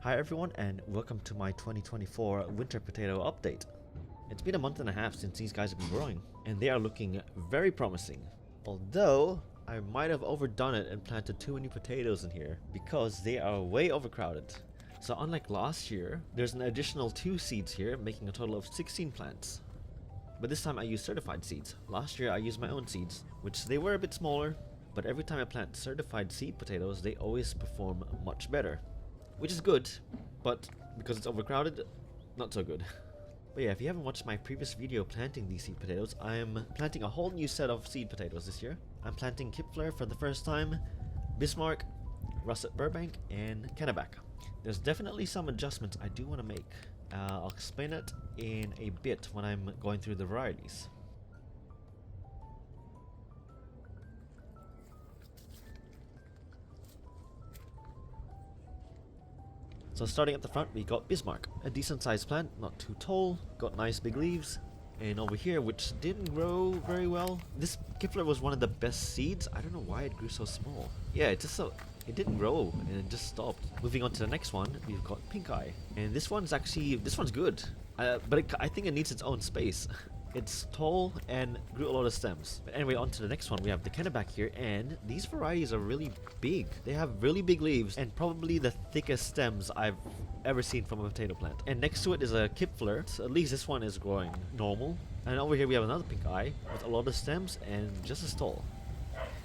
Hi everyone and welcome to my 2024 winter potato update. It's been a month and a half since these guys have been growing and they are looking very promising. Although I might have overdone it and planted too many potatoes in here because they are way overcrowded. So unlike last year, there's an additional 2 seeds here making a total of 16 plants. But this time I used certified seeds. Last year I used my own seeds, which they were a bit smaller, but every time I plant certified seed potatoes they always perform much better. Which is good, but because it's overcrowded, not so good. But yeah, if you haven't watched my previous video planting these seed potatoes, I'm planting a whole new set of seed potatoes this year. I'm planting Kipfler for the first time, Bismarck, Russet Burbank, and Kennebec. There's definitely some adjustments I do want to make. I'll explain it in a bit when I'm going through the varieties. So starting at the front, we got Bismarck, a decent sized plant, not too tall, got nice big leaves. And over here, which didn't grow very well, this Kipfler was one of the best seeds. I don't know why it grew so small. Yeah, it didn't grow and it just stopped. Moving on to the next one, we've got Pink Eye, and this one's good, but I think it needs its own space. It's tall and grew a lot of stems. But anyway, on to the next one. We have the Kennebec here, and these varieties are really big. They have really big leaves and probably the thickest stems I've ever seen from a potato plant. And next to it is a Kipfler. So at least this one is growing normal. And over here we have another Pink Eye with a lot of stems and just as tall.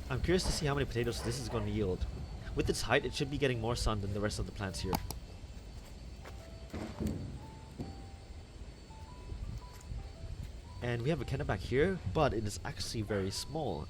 I'm curious to see how many potatoes this is going to yield. With its height, it should be getting more sun than the rest of the plants here. And we have a Kennebec here, but it is actually very small.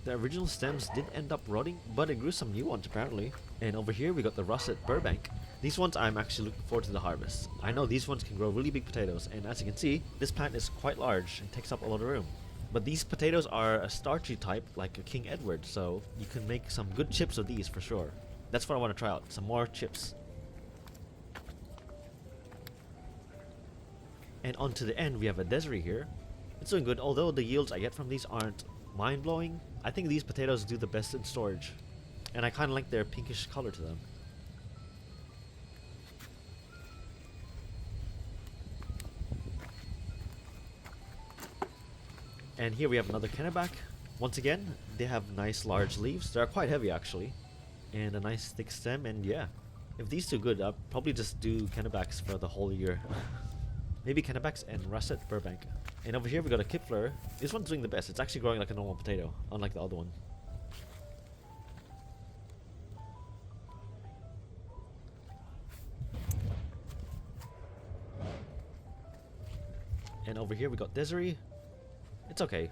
The original stems did end up rotting, but it grew some new ones apparently. And over here we got the Russet Burbank. These ones I'm actually looking forward to the harvest. I know these ones can grow really big potatoes, and as you can see, this plant is quite large and takes up a lot of room. But these potatoes are a starchy type like a King Edward, so you can make some good chips of these for sure. That's what I want to try out, some more chips. And on to the end we have a Desiree here. It's doing good, although the yields I get from these aren't mind-blowing. I think these potatoes do the best in storage, and I kind of like their pinkish color to them. And here we have another Kennebec. Once again, they have nice large leaves. They're quite heavy actually, and a nice thick stem, and yeah. If these do good, I'll probably just do Kennebecs for the whole year. Maybe Kennebecs and Russet Burbank. And over here we got a Kipfler. This one's doing the best. It's actually growing like a normal potato, unlike the other one. And over here we got Desiree. It's okay.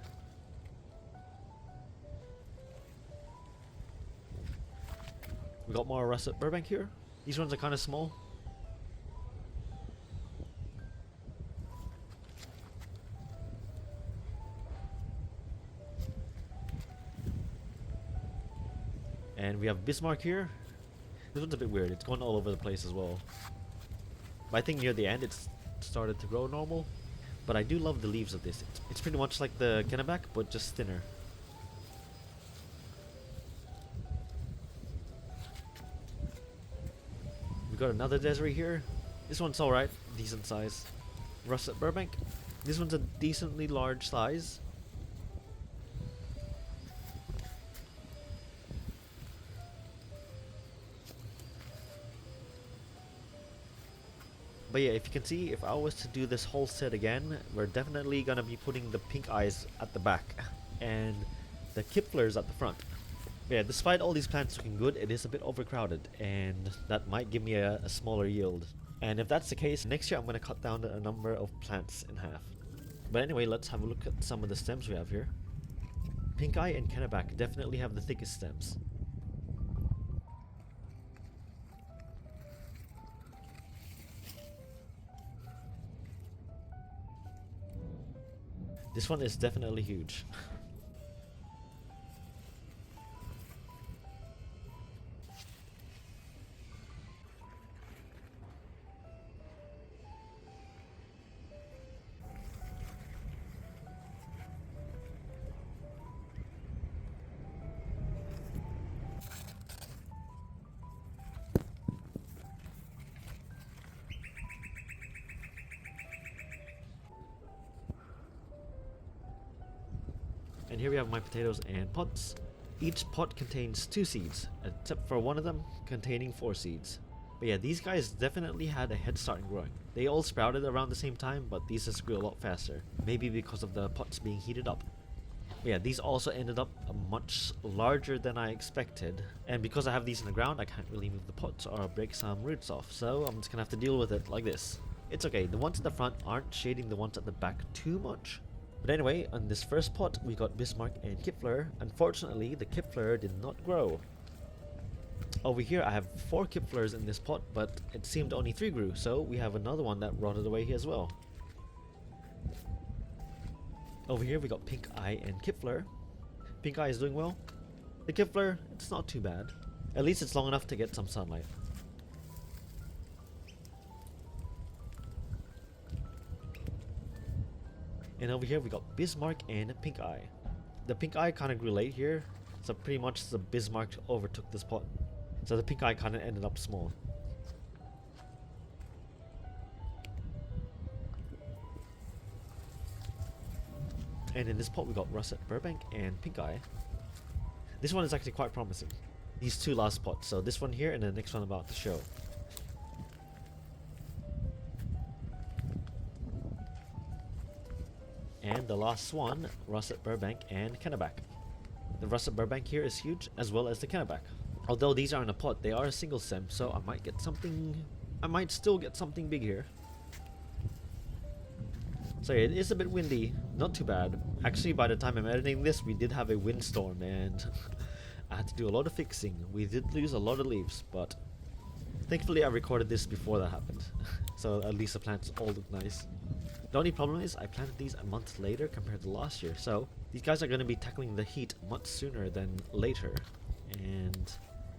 We got more Russet Burbank here. These ones are kind of small. And we have Bismarck here. This one's a bit weird. It's going all over the place as well. But I think near the end it's started to grow normal. But I do love the leaves of this. It's pretty much like the Kennebec, but just thinner. We got another Desiree here. This one's alright. Decent size. Russet Burbank. This one's a decently large size. But yeah, if you can see, if I was to do this whole set again, we're definitely gonna be putting the Pink Eyes at the back and the Kipflers at the front. But yeah, despite all these plants looking good, it is a bit overcrowded, and that might give me a smaller yield. And if that's the case, next year I'm gonna cut down the number of plants in half. But anyway, let's have a look at some of the stems we have here. Pink Eye and Kennebec definitely have the thickest stems. This one is definitely huge. And here we have my potatoes and pots. Each pot contains 2 seeds, except for one of them containing 4 seeds. But yeah, these guys definitely had a head start in growing. They all sprouted around the same time, but these just grew a lot faster. Maybe because of the pots being heated up. But yeah, these also ended up much larger than I expected. And because I have these in the ground, I can't really move the pots or I'll break some roots off. So I'm just gonna have to deal with it like this. It's okay, the ones at the front aren't shading the ones at the back too much. But anyway, on this first pot, we got Bismarck and Kipfler. Unfortunately, the Kipfler did not grow. Over here, I have 4 Kipflers in this pot, but it seemed only 3 grew, so we have another one that rotted away here as well. Over here, we got Pink Eye and Kipfler. Pink Eye is doing well. The Kipfler, it's not too bad. At least it's long enough to get some sunlight. And over here we got Bismarck and Pink Eye. The Pink Eye kind of grew late here, so pretty much the Bismarck overtook this pot. So the Pink Eye kind of ended up small. And in this pot we got Russet Burbank and Pink Eye. This one is actually quite promising. These 2 last pots, so this one here and the next one I'm about to show. And the last one, Russet Burbank and Kenneback. The Russet Burbank here is huge, as well as the Kenneback. Although these are in a pot, they are a single stem, so I might still get something big here. So it is a bit windy, not too bad. Actually, by the time I'm editing this, we did have a windstorm and I had to do a lot of fixing. We did lose a lot of leaves, but thankfully I recorded this before that happened. So at least the plants all look nice. The only problem is I planted these a month later compared to last year, so these guys are going to be tackling the heat much sooner than later. And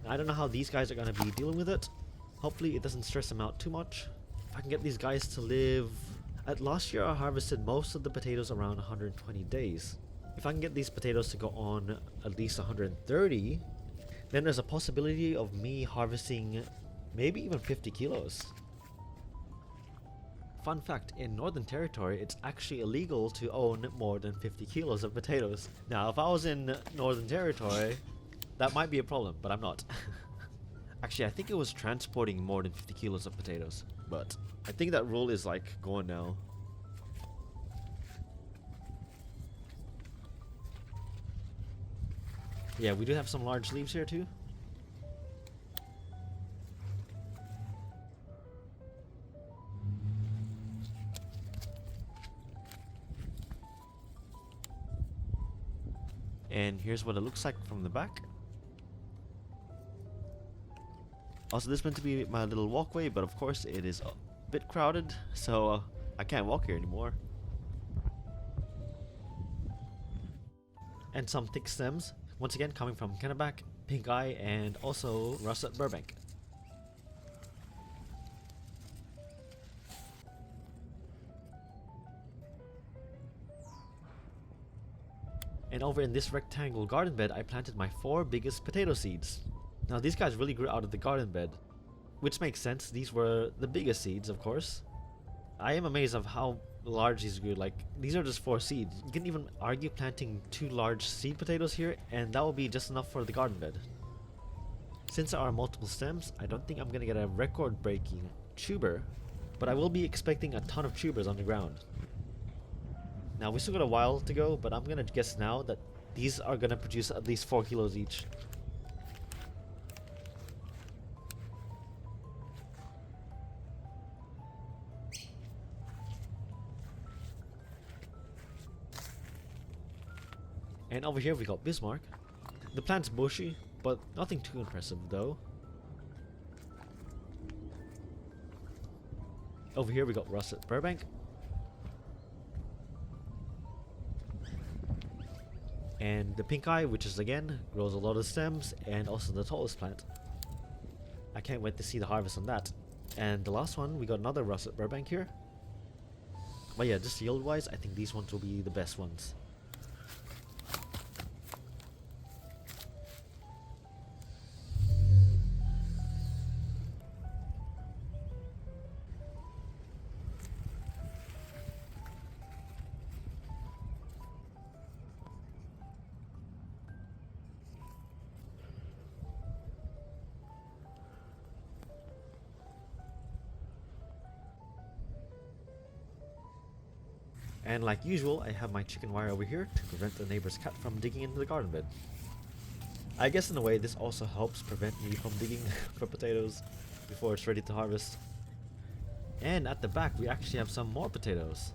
I don't know how these guys are going to be dealing with it. Hopefully it doesn't stress them out too much. If I can get these guys to live... Last year I harvested most of the potatoes around 120 days. If I can get these potatoes to go on at least 130, then there's a possibility of me harvesting maybe even 50 kilos. Fun fact, in Northern Territory, it's actually illegal to own more than 50 kilos of potatoes. Now, if I was in Northern Territory, that might be a problem, but I'm not. Actually, I think it was transporting more than 50 kilos of potatoes, but I think that rule is like gone now. Yeah, we do have some large leaves here too. And here's what it looks like from the back. Also, this is meant to be my little walkway, but of course it is a bit crowded, so I can't walk here anymore. And some thick stems, once again coming from Kenneback, Pink Eye, and also Russet Burbank. And over in this rectangle garden bed, I planted my 4 biggest potato seeds. Now these guys really grew out of the garden bed, which makes sense. These were the biggest seeds, of course. I am amazed of how large these grew. Like, these are just 4 seeds. You can even argue planting 2 large seed potatoes here, and that will be just enough for the garden bed. Since there are multiple stems, I don't think I'm gonna get a record-breaking tuber, but I will be expecting a ton of tubers on the ground. Now we still got a while to go, but I'm gonna guess now that these are gonna produce at least 4 kilos each. And over here we got Bismarck. The plant's bushy, but nothing too impressive though. Over here we got Russet Burbank. And the Pink Eye, which is again, grows a lot of stems and also the tallest plant. I can't wait to see the harvest on that. And the last one, we got another Russet Burbank here. But yeah, just yield wise, I think these ones will be the best ones. And like usual, I have my chicken wire over here to prevent the neighbor's cat from digging into the garden bed. I guess in a way this also helps prevent me from digging for potatoes before it's ready to harvest. And at the back we actually have some more potatoes.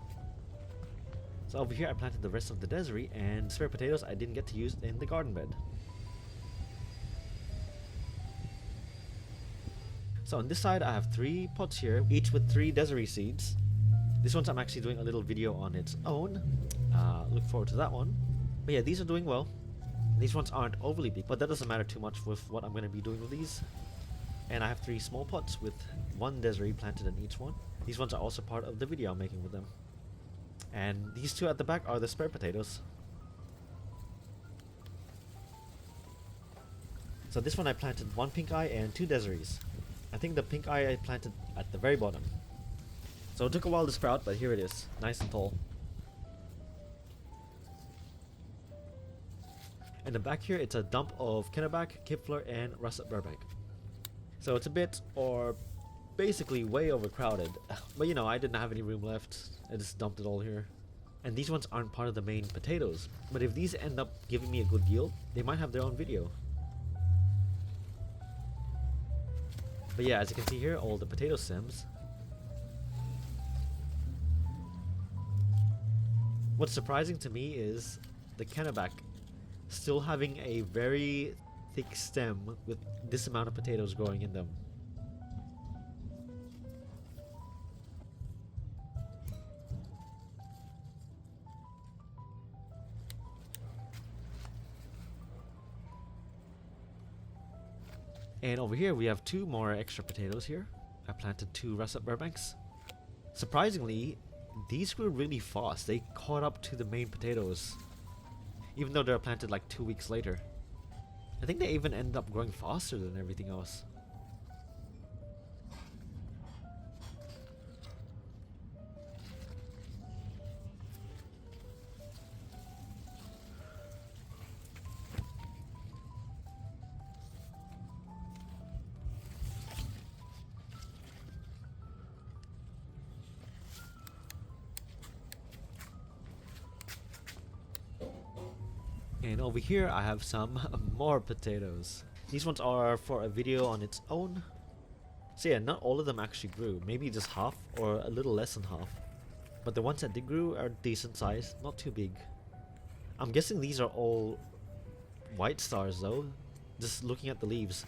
So over here I planted the rest of the Desiree, and spare potatoes I didn't get to use in the garden bed. So on this side I have 3 pots here, each with 3 Desiree seeds. This one's I'm actually doing a little video on its own. Look forward to that one. But yeah, these are doing well. These ones aren't overly big, but that doesn't matter too much with what I'm going to be doing with these. And I have 3 small pots with 1 Desiree planted in each one. These ones are also part of the video I'm making with them. And these 2 at the back are the spare potatoes. So this one I planted 1 pink eye and 2 Desirees. I think the pink eye I planted at the very bottom. So it took a while to sprout, but here it is, nice and tall. In the back here, it's a dump of Kenneback, Kipfler, and Russet Burbank. So it's a bit, or basically way overcrowded. But you know, I didn't have any room left. I just dumped it all here. And these ones aren't part of the main potatoes. But if these end up giving me a good yield, they might have their own video. But yeah, as you can see here, all the potato stems. What's surprising to me is the Kenneback still having a very thick stem with this amount of potatoes growing in them. And over here we have 2 more extra potatoes here. I planted 2 Russet Burbanks. Surprisingly, these grew really fast. They caught up to the main potatoes, even though they're planted like 2 weeks later. I think they even ended up growing faster than everything else. And over here I have some more potatoes. These ones are for a video on its own. So yeah, not all of them actually grew. Maybe just half or a little less than half. But the ones that did grew are decent size, not too big. I'm guessing these are all white stars though, just looking at the leaves.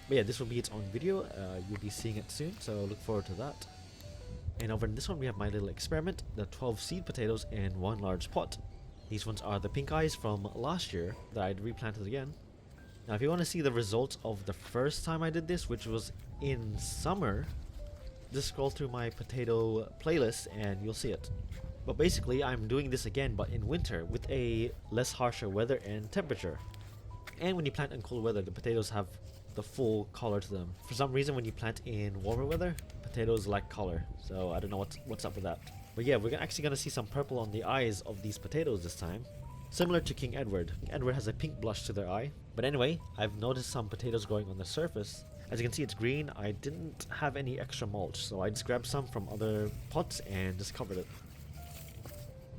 But yeah, this will be its own video. You'll be seeing it soon, so look forward to that. And over in this one we have my little experiment, the 12 seed potatoes in 1 large pot. These ones are the pink eyes from last year that I'd replanted again. Now if you want to see the results of the first time I did this, which was in summer, just scroll through my potato playlist and you'll see it. But basically I'm doing this again but in winter with a less harsher weather and temperature. And when you plant in cold weather, the potatoes have the full color to them. For some reason when you plant in warmer weather, potatoes lack color, so I don't know what's up with that. But yeah, we're actually gonna see some purple on the eyes of these potatoes this time, similar to King Edward. King Edward has a pink blush to their eye. But anyway, I've noticed some potatoes growing on the surface. As you can see, it's green. I didn't have any extra mulch, so I just grabbed some from other pots and just covered it.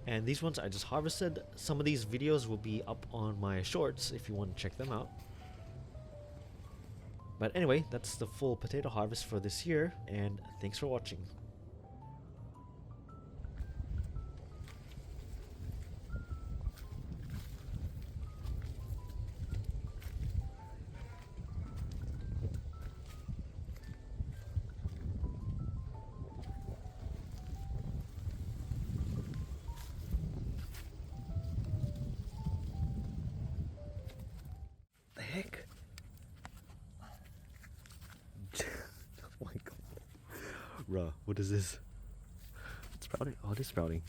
And these ones I just harvested. Some of these videos will be up on my shorts if you want to check them out. But anyway, that's the full potato harvest for this year, and thanks for watching. The heck? Oh my god. Bruh, what is this? It's sprouting? Oh, it is sprouting.